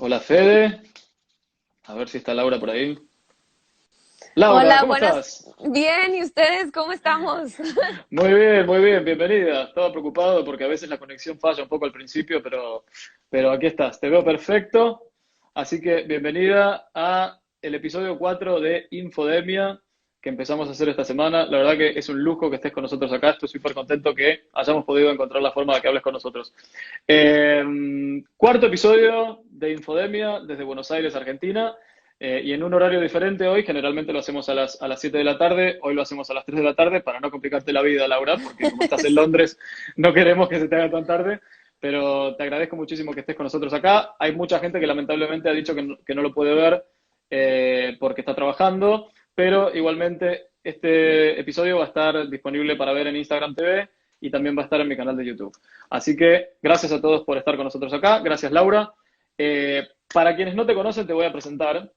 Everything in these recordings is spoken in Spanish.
Hola Fede, a ver si está Laura por ahí. Laura, Hola, ¿cómo buenas. estás? Bien, ¿y ustedes cómo estamos? Muy bien, bienvenida. Estaba preocupado porque a veces la conexión falla un poco al principio, pero aquí estás, te veo perfecto. Así que bienvenida a el episodio 4 de Infodemia que empezamos a hacer esta semana. La verdad que es un lujo que estés con nosotros acá. Estoy súper contento que hayamos podido encontrar la forma de que hables con nosotros. Eh, Cuarto episodio de Infodemia desde Buenos Aires, Argentina. Y en un horario diferente hoy, generalmente lo hacemos a las 7 de la tarde, hoy lo hacemos a las 3 de la tarde para no complicarte la vida, Laura, porque como estás en Sí. Londres, no queremos que se te haga tan tarde, pero te agradezco muchísimo que estés con nosotros acá. Hay mucha gente que lamentablemente ha dicho que no lo puede ver porque está trabajando, pero igualmente este episodio va a estar disponible para ver en Instagram TV y también va a estar en mi canal de YouTube. Así que gracias a todos por estar con nosotros acá. Gracias, Laura. Para quienes no te conocen, te voy a presentar.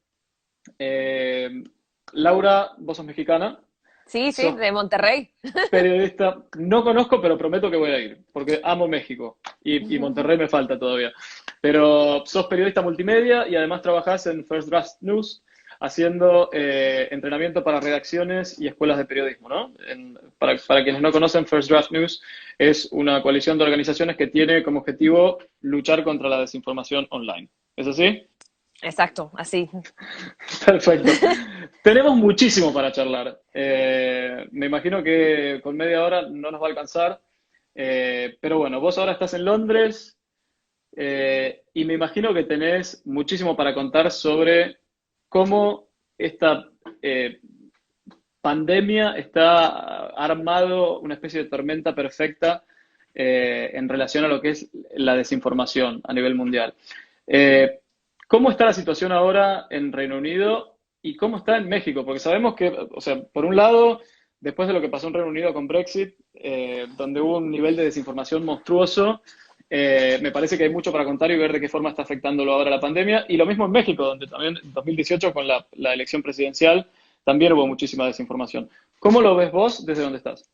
Eh, Laura, vos sos mexicana, Sí, sí, sos de Monterrey. periodista, no conozco, pero prometo que voy a ir, porque amo México y Monterrey me falta todavía. Pero sos periodista multimedia y además trabajás en First Draft News haciendo entrenamiento para redacciones y escuelas de periodismo, ¿no? Para quienes no conocen, First Draft News es una coalición de organizaciones que tiene como objetivo luchar contra la desinformación online. ¿Es así? Exacto, así. Perfecto. Tenemos muchísimo para charlar. Me imagino que con media hora no nos va a alcanzar. Pero bueno, vos ahora estás en Londres y me imagino que tenés muchísimo para contar sobre cómo esta pandemia está armado una especie de tormenta perfecta en relación a lo que es la desinformación a nivel mundial. Eh, ¿Cómo está la situación ahora en Reino Unido y cómo está en México? Porque sabemos que, o sea, por un lado, después de lo que pasó en Reino Unido con Brexit, donde hubo un nivel de desinformación monstruoso, me parece que hay mucho para contar y ver de qué forma está afectándolo ahora la pandemia. Y lo mismo en México, donde también en 2018 con la elección presidencial también hubo muchísima desinformación. ¿Cómo lo ves vos desde donde estás?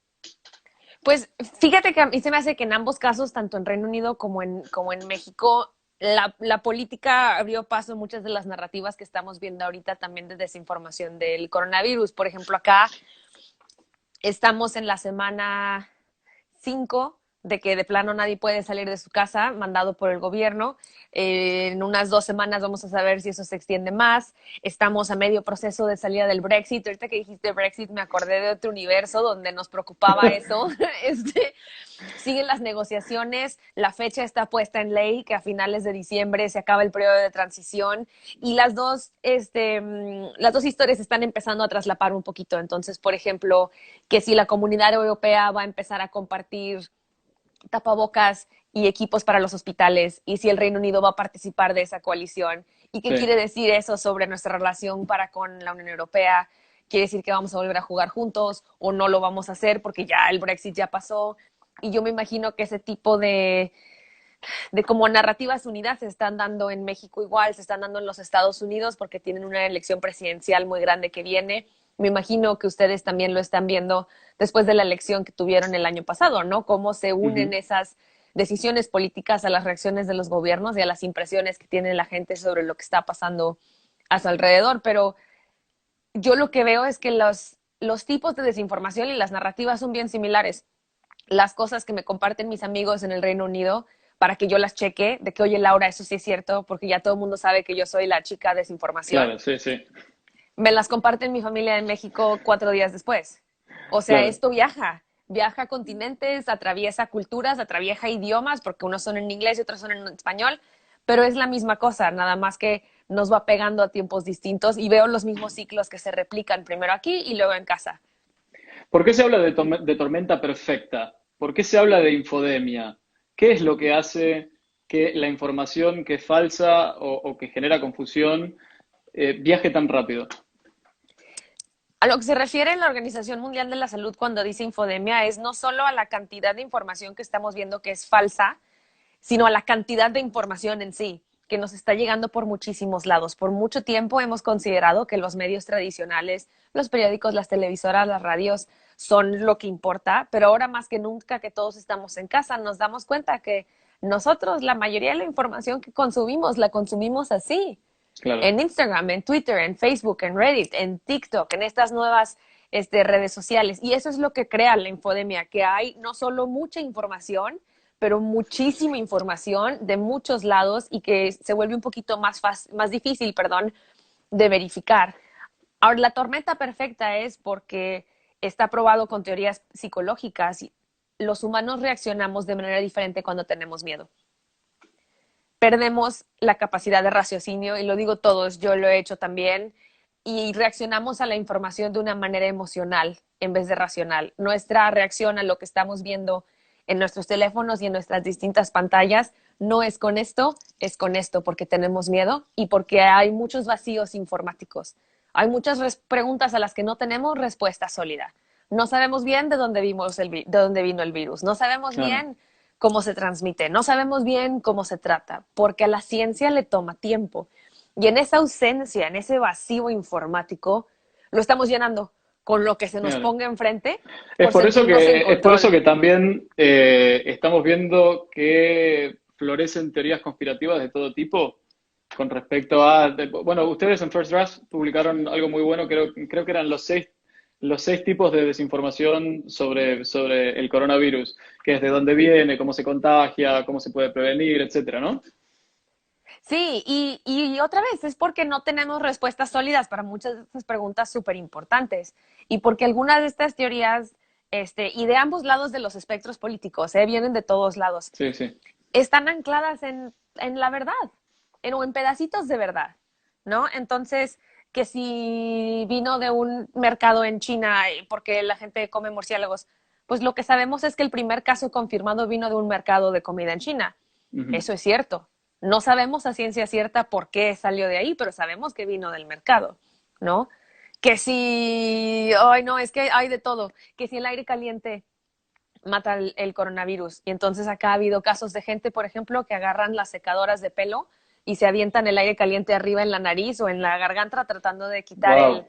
Pues fíjate que a mí se me hace que en ambos casos, tanto en Reino Unido como en México, la política abrió paso en muchas de las narrativas que estamos viendo ahorita también de desinformación del coronavirus. Por ejemplo, acá estamos en la semana 5 de que de plano nadie puede salir de su casa, mandado por el gobierno. En unas 2 semanas vamos a saber si eso se extiende más. Estamos a medio proceso de salida del Brexit. Ahorita que dijiste Brexit me acordé de otro universo donde nos preocupaba eso. Siguen las negociaciones, la fecha está puesta en ley, que a finales de diciembre se acaba el periodo de transición y las dos historias están empezando a traslapar un poquito. Entonces, por ejemplo, que si la comunidad europea va a empezar a compartir tapabocas y equipos para los hospitales y si el Reino Unido va a participar de esa coalición. ¿Y qué Sí. quiere decir eso sobre nuestra relación para con la Unión Europea? ¿Quiere decir que vamos a volver a jugar juntos o no lo vamos a hacer porque ya el Brexit ya pasó? Y yo me imagino que ese tipo de como narrativas unidas se están dando en México igual, se están dando en los Estados Unidos porque tienen una elección presidencial muy grande que viene. Me imagino que ustedes también lo están viendo después de la elección que tuvieron el año pasado, ¿no? Cómo se unen Ujú. esas decisiones políticas a las reacciones de los gobiernos y a las impresiones que tiene la gente sobre lo que está pasando a su alrededor. Pero yo lo que veo es que los tipos de desinformación y las narrativas son bien similares. Las cosas que me comparten mis amigos en el Reino Unido para que yo las cheque, de que, oye, Laura, eso sí es cierto, porque ya todo el mundo sabe que yo soy la chica de desinformación, Claro, sí, sí, me las comparten mi familia en México 4 días después. O sea, claro. esto viaja a continentes, atraviesa culturas, atraviesa idiomas, porque unos son en inglés y otros son en español, pero es la misma cosa, nada más que nos va pegando a tiempos distintos y veo los mismos ciclos que se replican primero aquí y luego en casa. ¿Por qué se habla de tormenta perfecta? ¿Por qué se habla de infodemia? ¿Qué es lo que hace que la información que es falsa o que genera confusión viaje tan rápido? A lo que se refiere la Organización Mundial de la Salud cuando dice infodemia es no solo a la cantidad de información que estamos viendo que es falsa, sino a la cantidad de información en sí, que nos está llegando por muchísimos lados. Por mucho tiempo hemos considerado que los medios tradicionales, los periódicos, las televisoras, las radios, son lo que importa, pero ahora más que nunca que todos estamos en casa, nos damos cuenta que nosotros la mayoría de la información que consumimos la consumimos así. Claro, En Instagram, en Twitter, en Facebook, en Reddit, en TikTok, en estas nuevas redes sociales. Y eso es lo que crea la infodemia, que hay no solo mucha información, pero muchísima información de muchos lados y que se vuelve un poquito más difícil, perdón, de verificar. Ahora, la tormenta perfecta es porque está probado con teorías psicológicas y los humanos reaccionamos de manera diferente cuando tenemos miedo. Perdemos la capacidad de raciocinio, y lo digo todos, yo lo he hecho también, y reaccionamos a la información de una manera emocional en vez de racional. Nuestra reacción a lo que estamos viendo en nuestros teléfonos y en nuestras distintas pantallas no es con esto, porque tenemos miedo y porque hay muchos vacíos informáticos. Hay muchas preguntas a las que no tenemos respuesta sólida. No sabemos bien de dónde vino el virus. No sabemos claro. bien cómo se transmite. No sabemos bien cómo se trata, porque a la ciencia le toma tiempo. Y en esa ausencia, en ese vacío informático, lo estamos llenando con lo que se nos Claro. ponga enfrente por sentirnos en Es por eso control. que también estamos viendo que florecen teorías conspirativas de todo tipo con respecto a, bueno, ustedes en First Draft publicaron algo muy bueno, creo que eran los seis tipos de desinformación sobre el coronavirus, que es de dónde viene, cómo se contagia, cómo se puede prevenir, etcétera, ¿no? Sí, y otra vez es porque no tenemos respuestas sólidas para muchas de estas preguntas súper importantes y porque algunas de estas teorías, y de ambos lados de los espectros políticos, vienen de todos lados, Sí, sí. están ancladas en la verdad, o en pedacitos de verdad, ¿no? Entonces, que si vino de un mercado en China porque la gente come murciélagos, pues lo que sabemos es que el primer caso confirmado vino de un mercado de comida en China. Ujú. Eso es cierto. No sabemos a ciencia cierta por qué salió de ahí, pero sabemos que vino del mercado, ¿no? Que si, ay no, es que hay de todo, que si el aire caliente mata el coronavirus. Y entonces acá ha habido casos de gente, por ejemplo, que agarran las secadoras de pelo y se avientan el aire caliente arriba en la nariz o en la garganta tratando de quitar Wow,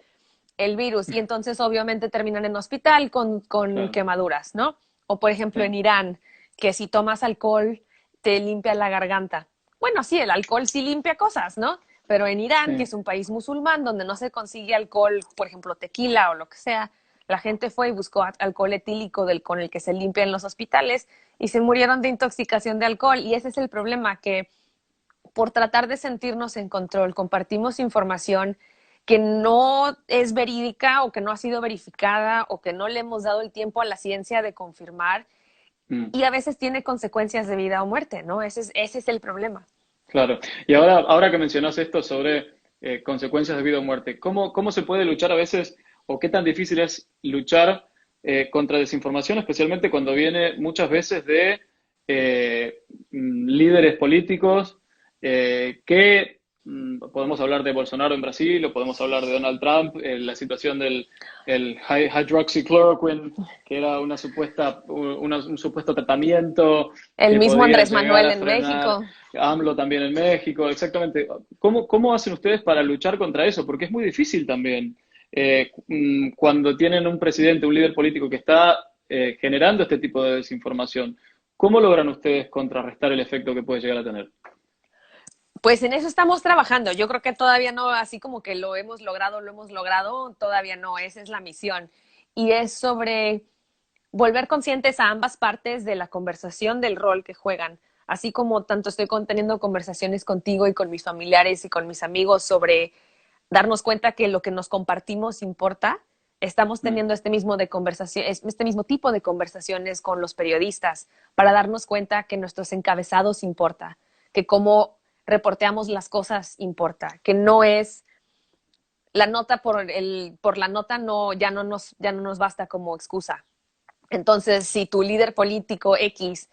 el virus. Y entonces obviamente terminan en hospital con claro, quemaduras, ¿no? O por ejemplo en sí, Irán, que si tomas alcohol te limpia la garganta. Bueno, sí, el alcohol sí limpia cosas, ¿no? Pero en Irán, que sí, es un país musulmán donde no se consigue alcohol, por ejemplo, tequila o lo que sea, la gente fue y buscó alcohol etílico con el que se limpia en los hospitales y se murieron de intoxicación de alcohol. Y ese es el problema, que por tratar de sentirnos en control, compartimos información que no es verídica o que no ha sido verificada o que no le hemos dado el tiempo a la ciencia de confirmar mm, y a veces tiene consecuencias de vida o muerte, ¿no? Ese es el problema. claro. Y ahora que mencionas esto sobre consecuencias de vida o muerte, ¿cómo se puede luchar a veces o qué tan difícil es luchar contra desinformación, especialmente cuando viene muchas veces de líderes políticos podemos hablar de Bolsonaro en Brasil o podemos hablar de Donald Trump, la situación del hydroxychloroquine, que era un supuesto tratamiento El que mismo podía Andrés llegar Manuel a en frenar México. AMLO también en México, exactamente. ¿Cómo hacen ustedes para luchar contra eso? Porque es muy difícil también. Cuando tienen un presidente, un líder político que está generando este tipo de desinformación, ¿cómo logran ustedes contrarrestar el efecto que puede llegar a tener? Pues en eso estamos trabajando. Yo creo que todavía no, así como que lo hemos logrado, todavía no. Esa es la misión. Y es sobre volver conscientes a ambas partes de la conversación, del rol que juegan. Así como tanto estoy teniendo conversaciones contigo y con mis familiares y con mis amigos sobre darnos cuenta que lo que nos compartimos importa, estamos Mm, teniendo este mismo tipo de conversaciones con los periodistas para darnos cuenta que nuestros encabezados importa, que cómo reporteamos las cosas importa, que no es la nota por la nota no, ya no nos basta como excusa. Entonces, si tu líder político X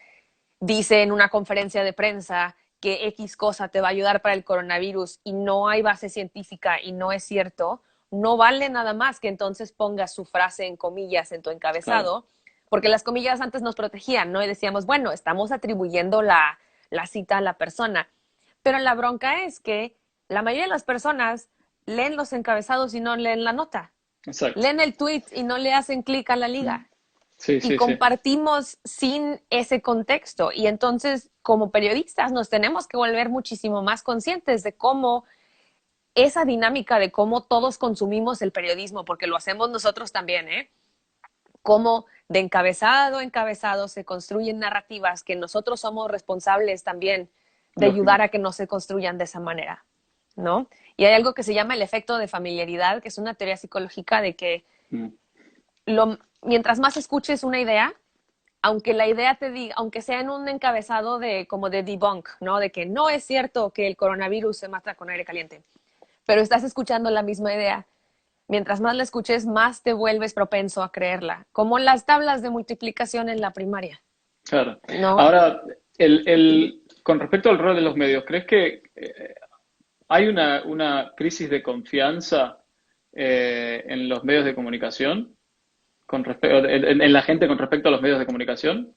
dice en una conferencia de prensa que X cosa te va a ayudar para el coronavirus y no hay base científica y no es cierto, no vale nada más que entonces pongas su frase en comillas en tu claro, encabezado, porque las comillas antes nos protegían, ¿no? Y decíamos, bueno, estamos atribuyendo la cita a la persona. Pero la bronca es que la mayoría de las personas leen los encabezados y no leen la nota. exacto. Leen el tweet y no le hacen clic a la Mm. liga. Sí, y sí, sí. compartimos sin ese contexto. Y entonces, como periodistas, nos tenemos que volver muchísimo más conscientes de cómo esa dinámica de cómo todos consumimos el periodismo, porque lo hacemos nosotros también, ¿eh? Cómo de encabezado a encabezado se construyen narrativas que nosotros somos responsables también de ayudar Lógico. a que no se construyan de esa manera, ¿no? Y hay algo que se llama el efecto de familiaridad, que es una teoría psicológica de que Mm, mientras más escuches una idea, aunque la idea te diga, aunque sea en un encabezado de como de debunk, ¿no? De que no es cierto que el coronavirus se mata con aire caliente, pero estás escuchando la misma idea. Mientras más la escuches, más te vuelves propenso a creerla, como las tablas de multiplicación en la primaria, claro. ¿no? Ahora, con respecto al rol de los medios, ¿crees que hay una crisis de confianza en los medios de comunicación, en la gente con respecto a los medios de comunicación?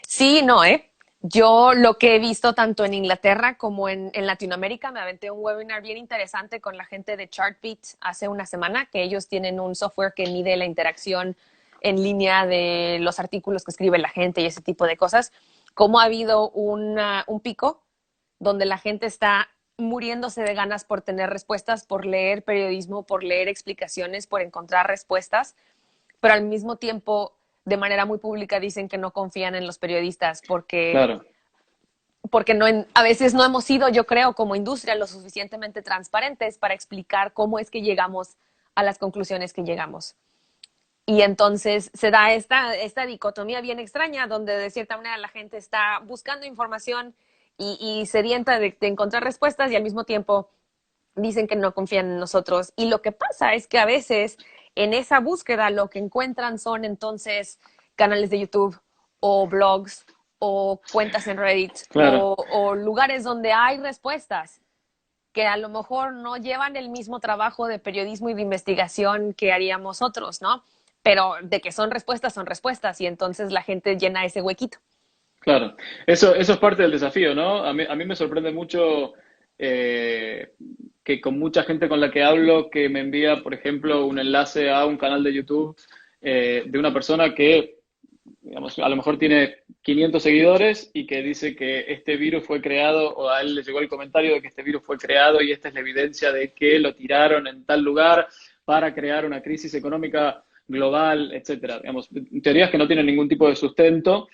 Sí, no, ¿eh? Yo lo que he visto tanto en Inglaterra como en Latinoamérica, me aventé un webinar bien interesante con la gente de Chartbeat hace una semana, que ellos tienen un software que mide la interacción en línea de los artículos que escribe la gente y ese tipo de cosas. Cómo ha habido un pico donde la gente está muriéndose de ganas por tener respuestas, por leer periodismo, por leer explicaciones, por encontrar respuestas, pero al mismo tiempo de manera muy pública dicen que no confían en los periodistas Claro, porque no a veces no hemos sido, yo creo, como industria lo suficientemente transparentes para explicar cómo es que llegamos a las conclusiones que llegamos. Y entonces se da esta dicotomía bien extraña donde de cierta manera la gente está buscando información y sedienta de encontrar respuestas y al mismo tiempo dicen que no confían en nosotros. Y lo que pasa es que a veces en esa búsqueda lo que encuentran son entonces canales de YouTube o blogs o cuentas en Reddit claro, o lugares donde hay respuestas que a lo mejor no llevan el mismo trabajo de periodismo y de investigación que haríamos otros, ¿no? Pero de que son respuestas y entonces la gente llena ese huequito. claro. Eso es parte del desafío, ¿no? A mí me sorprende mucho eh, que con mucha gente con la que hablo que me envía, por ejemplo, un enlace a un canal de YouTube de una persona que, digamos, a lo mejor tiene 500 seguidores y que dice que este virus fue creado, o a él le llegó el comentario de que este virus fue creado y esta es la evidencia de que lo tiraron en tal lugar para crear una crisis económica global, etcétera. Digamos, teorías que no tienen ningún tipo de sustento,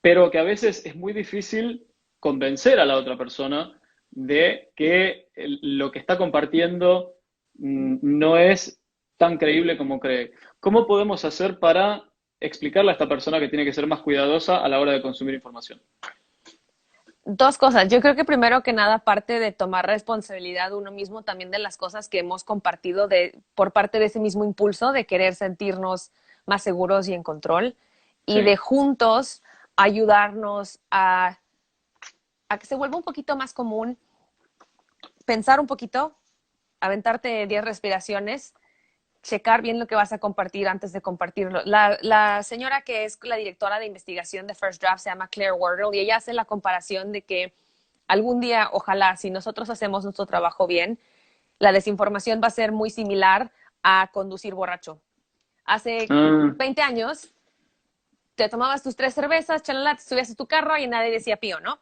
pero que a veces es muy difícil convencer a la otra persona de que lo que está compartiendo no es tan creíble como cree. ¿Cómo podemos hacer para explicarle a esta persona que tiene que ser más cuidadosa a la hora de consumir información? Dos cosas. Yo creo que primero que nada, parte de tomar responsabilidad uno mismo también de las cosas que hemos compartido por parte de ese mismo impulso de querer sentirnos más seguros y en control y de Sí, juntos ayudarnos a que se vuelva un poquito más común, pensar un poquito, aventarte 10 respiraciones, checar bien lo que vas a compartir antes de compartirlo. La señora que es la directora de investigación de First Draft se llama Claire Wardle y ella hace la comparación de que algún día, ojalá, si nosotros hacemos nuestro trabajo bien, la desinformación va a ser muy similar a conducir borracho. Hace ah, 20 años te tomabas tus 3 cervezas, chalala, te subías a tu carro y nadie decía pío, ¿no?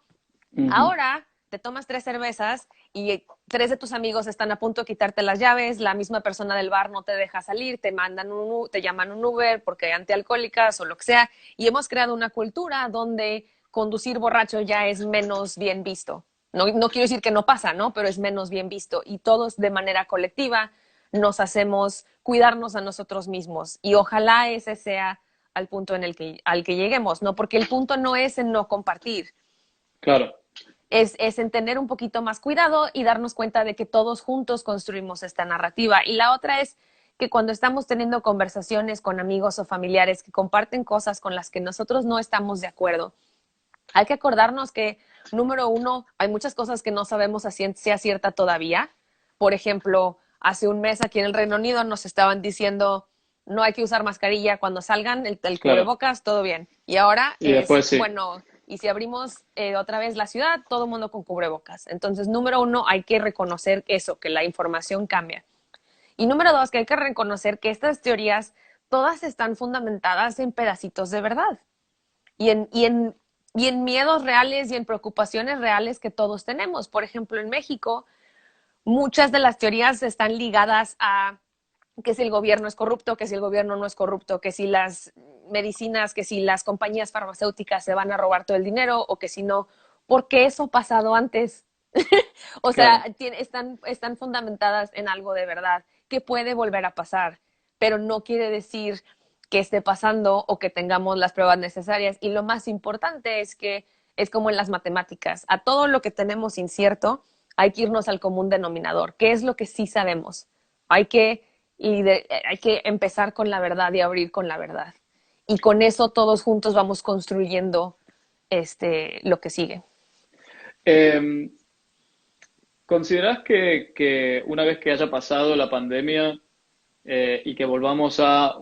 ujú, Ahora te tomas 3 cervezas y 3 de tus amigos están a punto de quitarte las llaves, la misma persona del bar no te deja salir, te llaman un Uber porque hay antialcohólicas o lo que sea, y hemos creado una cultura donde conducir borracho ya es menos bien visto. No, no quiero decir que no pasa, ¿no? Pero es menos bien visto y todos de manera colectiva nos hacemos cuidarnos a nosotros mismos y ojalá ese sea al punto al que lleguemos, ¿no? Porque el punto no es en no compartir, claro, es en tener un poquito más cuidado y darnos cuenta de que todos juntos construimos esta narrativa. Y la otra es que cuando estamos teniendo conversaciones con amigos o familiares que comparten cosas con las que nosotros no estamos de acuerdo, hay que acordarnos que, número uno, hay muchas cosas que no sabemos a ciencia cierta todavía. Por ejemplo, hace un mes aquí en el Reino Unido nos estaban diciendo no hay que usar mascarilla cuando salgan, el claro. cubrebocas, todo bien. Y ahora Y es, después sí, bueno, y si abrimos otra vez la ciudad, todo el mundo con cubrebocas. Entonces, número uno, hay que reconocer eso, que la información cambia. Y número dos, que hay que reconocer que estas teorías todas están fundamentadas en pedacitos de verdad y en miedos reales y en preocupaciones reales que todos tenemos. Por ejemplo, en México, muchas de las teorías están ligadas a que si el gobierno es corrupto, que si el gobierno no es corrupto, que si las medicinas, que si las compañías farmacéuticas se van a robar todo el dinero o que si no, porque eso ha pasado antes. O sea, Claro. están fundamentadas en algo de verdad que puede volver a pasar, pero no quiere decir que esté pasando o que tengamos las pruebas necesarias. Y lo más importante es que es como en las matemáticas. A todo lo que tenemos incierto, hay que irnos al común denominador. ¿Qué es lo que sí sabemos? Hay que, hay que empezar con la verdad y abrir con la verdad. Y con eso todos juntos vamos construyendo lo que sigue. Eh, ¿Considerás que una vez que haya pasado la pandemia y que volvamos a,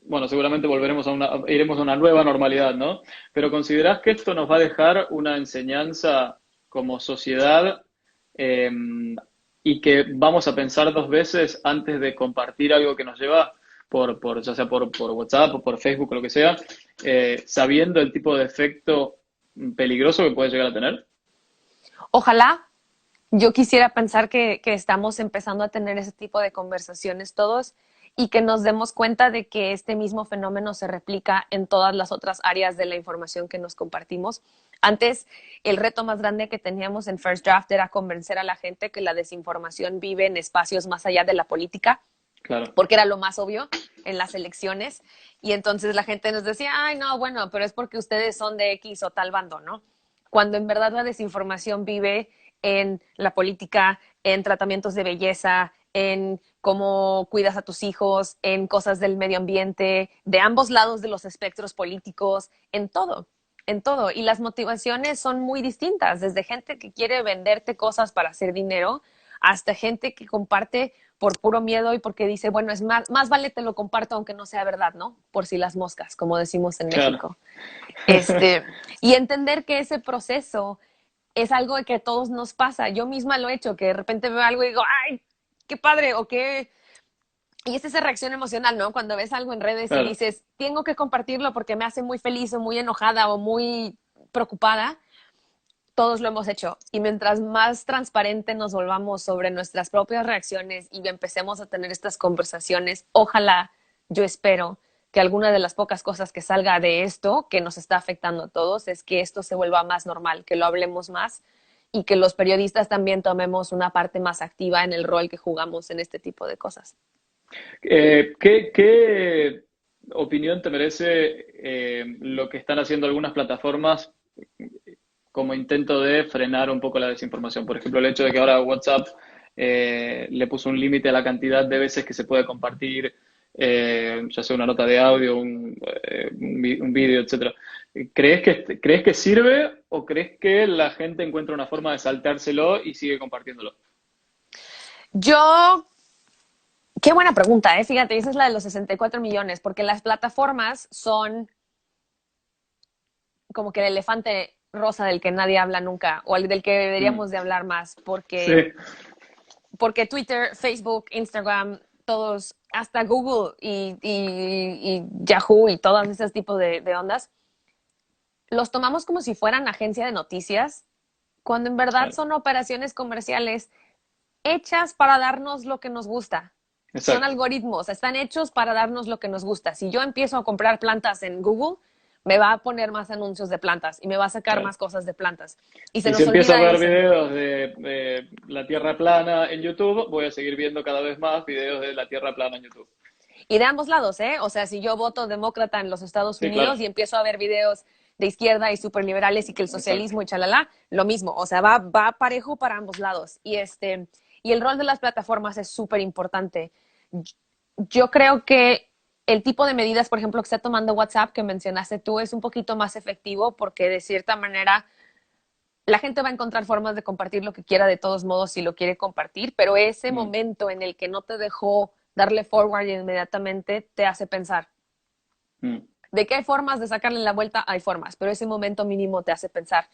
bueno, seguramente volveremos iremos a una nueva normalidad, ¿no? Pero ¿considerás que esto nos va a dejar una enseñanza como sociedad eh, y que vamos a pensar dos veces antes de compartir algo que nos lleva ya sea por WhatsApp o por Facebook o lo que sea, sabiendo el tipo de efecto peligroso que puede llegar a tener? Ojalá. Yo quisiera pensar que estamos empezando a tener ese tipo de conversaciones todos y que nos demos cuenta de que este mismo fenómeno se replica en todas las otras áreas de la información que nos compartimos. Antes, el reto más grande que teníamos en First Draft era convencer a la gente que la desinformación vive en espacios más allá de la política, Claro, porque era lo más obvio en las elecciones. Y entonces la gente nos decía, ay, no, bueno, pero es porque ustedes son de X o tal bando, ¿no? Cuando en verdad la desinformación vive en la política, en tratamientos de belleza, en cómo cuidas a tus hijos, en cosas del medio ambiente, de ambos lados de los espectros políticos, en todo, en todo. Y las motivaciones son muy distintas, desde gente que quiere venderte cosas para hacer dinero hasta gente que comparte por puro miedo y porque dice, bueno, es más vale te lo comparto aunque no sea verdad, ¿no? Por si las moscas, como decimos en claro. México. Y entender que ese proceso es algo que a todos nos pasa. Yo misma lo he hecho, que de repente veo algo y digo, ay, qué padre, o qué. Y es esa reacción emocional, ¿no? Cuando ves algo en redes y Claro. dices, tengo que compartirlo porque me hace muy feliz o muy enojada o muy preocupada, todos lo hemos hecho. Y mientras más transparente nos volvamos sobre nuestras propias reacciones y empecemos a tener estas conversaciones, ojalá, yo espero que alguna de las pocas cosas que salga de esto, que nos está afectando a todos, es que esto se vuelva más normal, que lo hablemos más y que los periodistas también tomemos una parte más activa en el rol que jugamos en este tipo de cosas. ¿Qué opinión te merece lo que están haciendo algunas plataformas como intento de frenar un poco la desinformación? Por ejemplo, el hecho de que ahora WhatsApp le puso un límite a la cantidad de veces que se puede compartir, ya sea una nota de audio, un vídeo, etcétera. ¿Crees que sirve o crees que la gente encuentra una forma de saltárselo y sigue compartiéndolo? Yo, qué buena pregunta, ¿eh? Fíjate, esa es la de los 64 millones, porque las plataformas son como que el elefante rosa del que nadie habla nunca, o el del que Mm. deberíamos de hablar más, Sí, porque Twitter, Facebook, Instagram, todos, hasta Google y Yahoo y todos esos tipos de ondas, los tomamos como si fueran agencia de noticias, cuando en verdad claro, son operaciones comerciales hechas para darnos lo que nos gusta. Son exacto. algoritmos, están hechos para darnos lo que nos gusta. Si yo empiezo a comprar plantas en Google, me va a poner más anuncios de plantas y me va a sacar Claro. más cosas de plantas. Y se Y si nos empiezo a olvida ver eso. videos de la Tierra plana en YouTube, voy a seguir viendo cada vez más videos de la Tierra plana en YouTube. Y de ambos lados, ¿eh? O sea, si yo voto demócrata en los Estados Sí, claro, Unidos y empiezo a ver videos de izquierda y superliberales y que el exacto. socialismo y chalala, lo mismo. O sea, va parejo para ambos lados. Y el rol de las plataformas es súper importante. Yo creo que el tipo de medidas, por ejemplo, que está tomando WhatsApp, que mencionaste tú, es un poquito más efectivo porque de cierta manera la gente va a encontrar formas de compartir lo que quiera de todos modos si lo quiere compartir, pero ese Mm, momento en el que no te dejó darle forward inmediatamente te hace pensar. mm, ¿De qué hay formas de sacarle la vuelta? Hay formas, pero ese momento mínimo te hace pensar.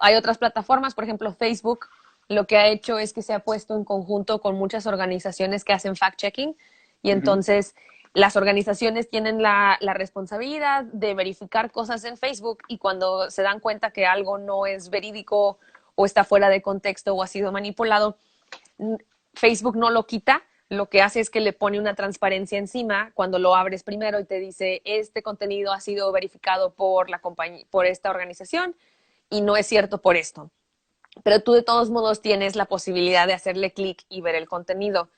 Hay otras plataformas, por ejemplo, Facebook, lo que ha hecho es que se ha puesto en conjunto con muchas organizaciones que hacen fact-checking y ujú. entonces las organizaciones tienen la responsabilidad de verificar cosas en Facebook y cuando se dan cuenta que algo no es verídico o está fuera de contexto o ha sido manipulado, Facebook no lo quita. Lo que hace es que le pone una transparencia encima cuando lo abres primero y te dice, este contenido ha sido verificado por la compañía, por esta organización y no es cierto por esto. Pero tú de todos modos tienes la posibilidad de hacerle clic y ver el contenido.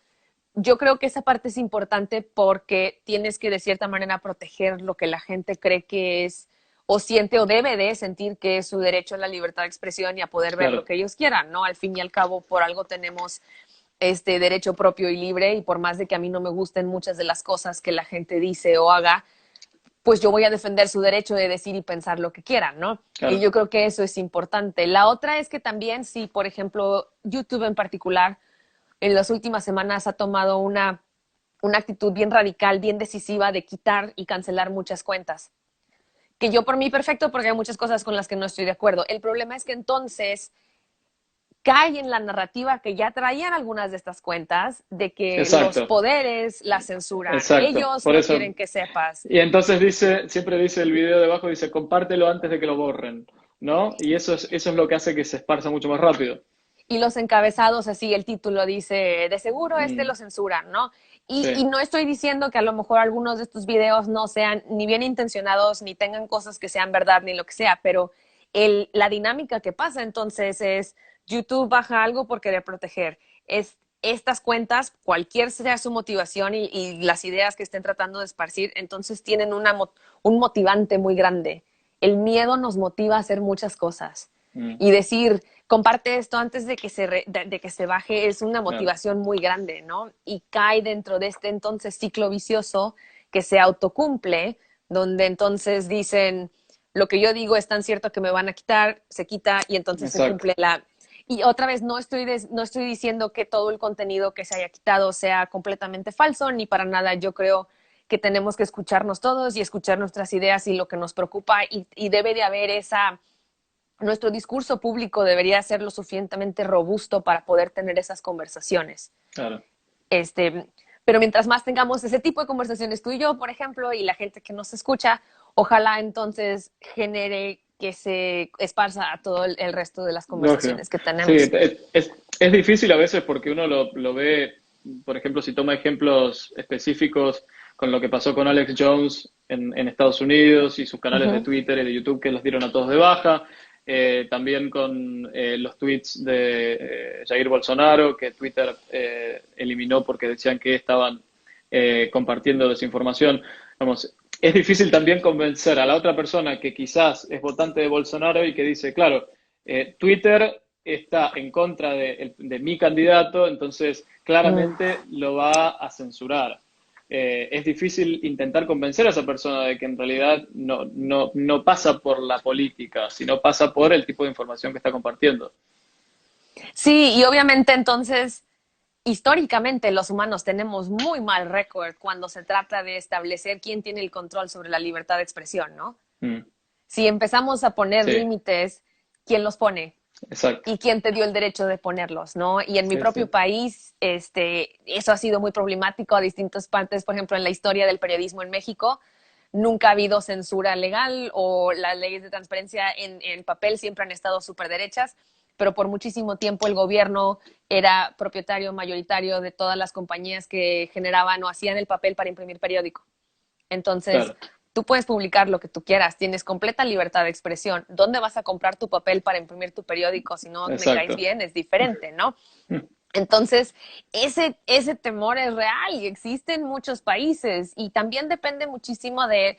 Yo creo que esa parte es importante porque tienes que de cierta manera proteger lo que la gente cree que es o siente o debe de sentir que es su derecho a la libertad de expresión y a poder ver lo Claro, que ellos quieran, ¿no? Al fin y al cabo, por algo tenemos este derecho propio y libre y por más de que a mí no me gusten muchas de las cosas que la gente dice o haga, pues yo voy a defender su derecho de decir y pensar lo que quieran, ¿no? Y claro. yo creo que eso es importante. La otra es que también, si por ejemplo YouTube en particular en las últimas semanas ha tomado una actitud bien radical, bien decisiva de quitar y cancelar muchas cuentas. Que yo por mí perfecto porque hay muchas cosas con las que no estoy de acuerdo. El problema es que entonces cae en la narrativa que ya traían algunas de estas cuentas de que los Exacto, poderes la censuran. exacto. Ellos Por no eso, quieren que sepas. y entonces dice, siempre dice el video debajo, dice, compártelo antes de que lo borren, ¿no? Y eso es lo que hace que se esparza mucho más rápido. Y los encabezados, así el título dice, de seguro este Mm, lo censuran, ¿no? Y sí, no estoy diciendo que a lo mejor algunos de estos videos no sean ni bien intencionados, ni tengan cosas que sean verdad, ni lo que sea, pero la dinámica que pasa entonces es, YouTube baja algo por querer proteger. Es, estas cuentas, cualquier sea su motivación y las ideas que estén tratando de esparcir, entonces tienen un motivante muy grande. El miedo nos motiva a hacer muchas cosas. mm, Y decir, comparte esto antes de que de que se baje es una claro, motivación muy grande, ¿no? Y cae dentro de este entonces ciclo vicioso que se autocumple, donde entonces dicen, lo que yo digo es tan cierto que me van a quitar, se quita y entonces se exacto. cumple la... Y otra vez, no estoy diciendo que todo el contenido que se haya quitado sea completamente falso, ni para nada. Yo creo que tenemos que escucharnos todos y escuchar nuestras ideas y lo que nos preocupa y debe de haber esa nuestro discurso público debería ser lo suficientemente robusto para poder tener esas conversaciones. Claro. Este, pero mientras más tengamos ese tipo de conversaciones tú y yo, por ejemplo, y la gente que nos escucha, ojalá entonces genere que se esparza a todo el resto de las Lógico. conversaciones que Sí, tenemos. es difícil a veces porque uno lo ve, por ejemplo, si toma ejemplos específicos con lo que pasó con Alex Jones en Estados Unidos y sus Uh canales de -huh. Twitter y de YouTube que los dieron a todos de baja, también con los tweets de Jair Bolsonaro que Twitter eliminó porque decían que estaban compartiendo desinformación. Vamos, es difícil también convencer a la otra persona que quizás es votante de Bolsonaro y que dice, claro, Twitter está en contra de mi candidato, entonces Mm. claramente lo va a censurar. Es difícil intentar convencer a esa persona de que en realidad no pasa por la política, sino pasa por el tipo de información que está compartiendo. Sí, y obviamente entonces, históricamente los humanos tenemos muy mal récord cuando se trata de establecer quién tiene el control sobre la libertad de expresión, ¿no? Mm, Si empezamos a poner sí, límites, ¿quién los pone? exacto. ¿Y quién te dio el derecho de ponerlos, no? Y en mi Sí, propio sí. país, eso ha sido muy problemático a distintas partes. Por ejemplo, en la historia del periodismo en México, nunca ha habido censura legal o las leyes de transparencia en papel siempre han estado súper derechas, pero por muchísimo tiempo el gobierno era propietario mayoritario de todas las compañías que generaban o hacían el papel para imprimir periódico. Entonces, Claro, tú puedes publicar lo que tú quieras, tienes completa libertad de expresión. ¿Dónde vas a comprar tu papel para imprimir tu periódico? Si no me caes exacto. bien, es diferente, ¿no? Entonces, ese temor es real y existe en muchos países y también depende muchísimo de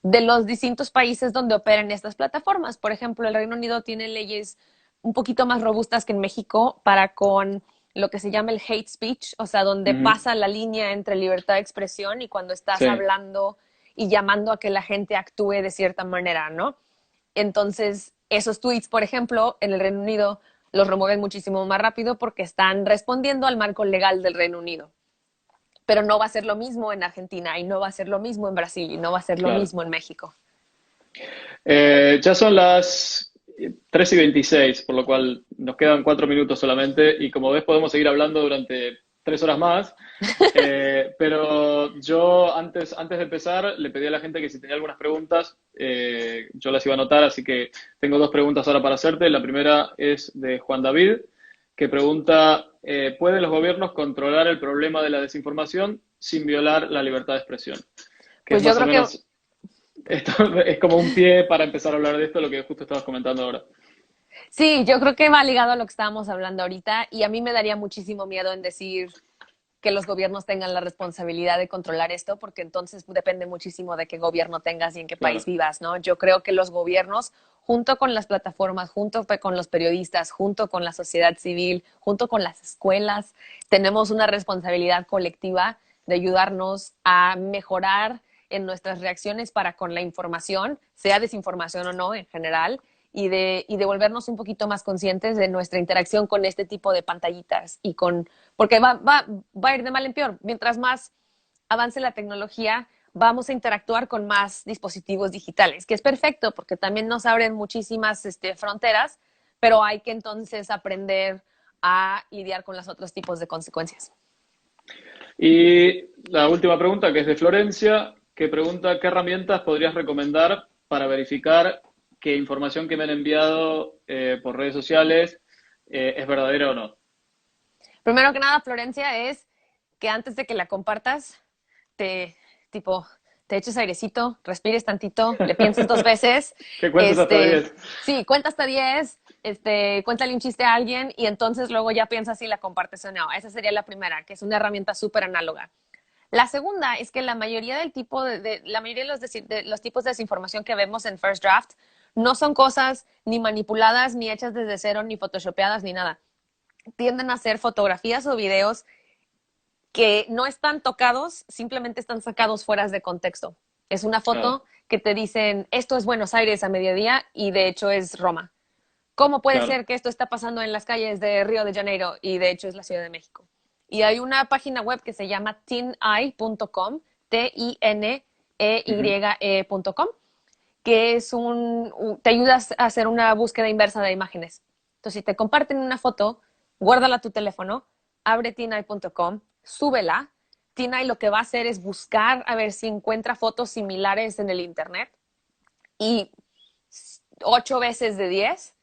los distintos países donde operen estas plataformas. Por ejemplo, el Reino Unido tiene leyes un poquito más robustas que en México para con lo que se llama el hate speech, o sea, donde Ujú, pasa la línea entre libertad de expresión y cuando estás sí. hablando y llamando a que la gente actúe de cierta manera, ¿no? Entonces, esos tweets, por ejemplo, en el Reino Unido los remueven muchísimo más rápido porque están respondiendo al marco legal del Reino Unido. Pero no va a ser lo mismo en Argentina y no va a ser lo mismo en Brasil y no va a ser lo Claro. mismo en México. Ya son las 3:26, por lo cual nos quedan 4 minutos solamente y como ves podemos seguir hablando durante 3 horas más. Pero yo antes de empezar le pedí a la gente que si tenía algunas preguntas, yo las iba a anotar, así que tengo 2 preguntas ahora para hacerte. La primera es de Juan David, que pregunta, ¿pueden los gobiernos controlar el problema de la desinformación sin violar la libertad de expresión? Que es Pues yo más o creo que menos, esto es como un pie para empezar a hablar de esto, lo que justo estabas comentando ahora. sí, yo creo que va ligado a lo que estábamos hablando ahorita y a mí me daría muchísimo miedo en decir que los gobiernos tengan la responsabilidad de controlar esto, porque entonces depende muchísimo de qué gobierno tengas y en qué país Claro. vivas, ¿no? Yo creo que los gobiernos, junto con las plataformas, junto con los periodistas, junto con la sociedad civil, junto con las escuelas, tenemos una responsabilidad colectiva de ayudarnos a mejorar en nuestras reacciones para con la información, sea desinformación o no en general, y de volvernos un poquito más conscientes de nuestra interacción con este tipo de pantallitas y con, porque va a ir de mal en peor. Mientras más avance la tecnología, vamos a interactuar con más dispositivos digitales, que es perfecto porque también nos abren muchísimas fronteras, pero hay que entonces aprender a lidiar con los otros tipos de consecuencias. Y la última pregunta, que es de Florencia, que pregunta, ¿qué herramientas podrías recomendar para verificar que información que me han enviado por redes sociales es verdadera o no? Primero que nada, Florencia, es que antes de que la compartas, te, tipo, te eches airecito, respires tantito, le pienses 2 veces, Que cuentes hasta 10. sí, cuenta hasta 10, cuéntale un chiste a alguien y entonces luego ya piensas si la compartes o no. Esa sería la primera, que es una herramienta súper análoga. La segunda es que la mayoría del tipo la mayoría de los tipos de desinformación que vemos en First Draft no son cosas ni manipuladas, ni hechas desde cero, ni photoshopeadas, ni nada. Tienden a ser fotografías o videos que no están tocados, simplemente están sacados fuera de contexto. Es una Claro, foto que te dicen, esto es Buenos Aires a mediodía y de hecho es Roma. ¿Cómo puede claro. ser que esto está pasando en las calles de Río de Janeiro y de hecho es la Ciudad de México? Y hay una página web que se llama tineye.com, Ujú. tineye.com, que te ayuda a hacer una búsqueda inversa de imágenes. Entonces, si te comparten una foto, guárdala a tu teléfono, abre tineye.com, súbela. Tineye lo que va a hacer es buscar a ver si encuentra fotos similares en el internet y 8 veces de 10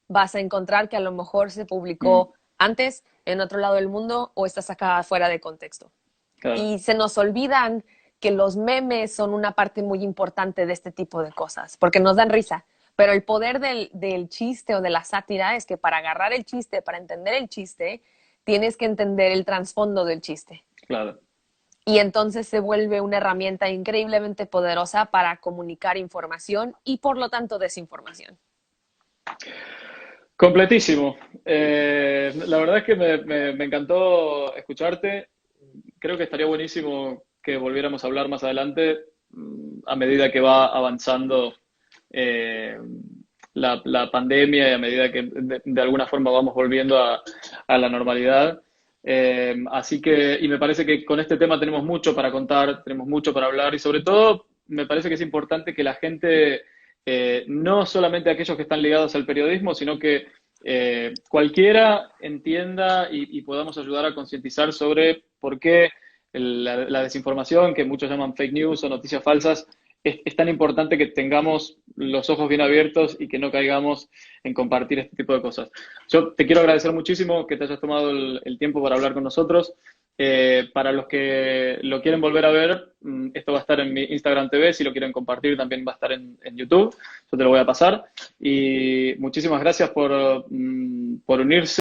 vas a encontrar que a lo mejor se Mm, publicó antes en otro lado del mundo o está sacada fuera de contexto. claro, Y se nos olvidan que los memes son una parte muy importante de este tipo de cosas, porque nos dan risa. Pero el poder del chiste o de la sátira es que para agarrar el chiste, para entender el chiste, tienes que entender el trasfondo del chiste. claro. Y entonces se vuelve una herramienta increíblemente poderosa para comunicar información y por lo tanto desinformación. Completísimo. La verdad es que me encantó escucharte. Creo que estaría buenísimo que volviéramos a hablar más adelante, a medida que va avanzando eh, la pandemia y a medida que de alguna forma vamos volviendo a la normalidad. Así que, y me parece que con este tema tenemos mucho para contar, tenemos mucho para hablar y sobre todo me parece que es importante que la gente, no solamente aquellos que están ligados al periodismo, sino que cualquiera entienda y podamos ayudar a concientizar sobre por qué la desinformación, que muchos llaman fake news o noticias falsas, es tan importante que tengamos los ojos bien abiertos y que no caigamos en compartir este tipo de cosas. Yo te quiero agradecer muchísimo que te hayas tomado el tiempo para hablar con nosotros. Para los que lo quieren volver a ver, esto va a estar en mi Instagram TV. Si lo quieren compartir, también va a estar en YouTube. Yo te lo voy a pasar. Y muchísimas gracias por unirse.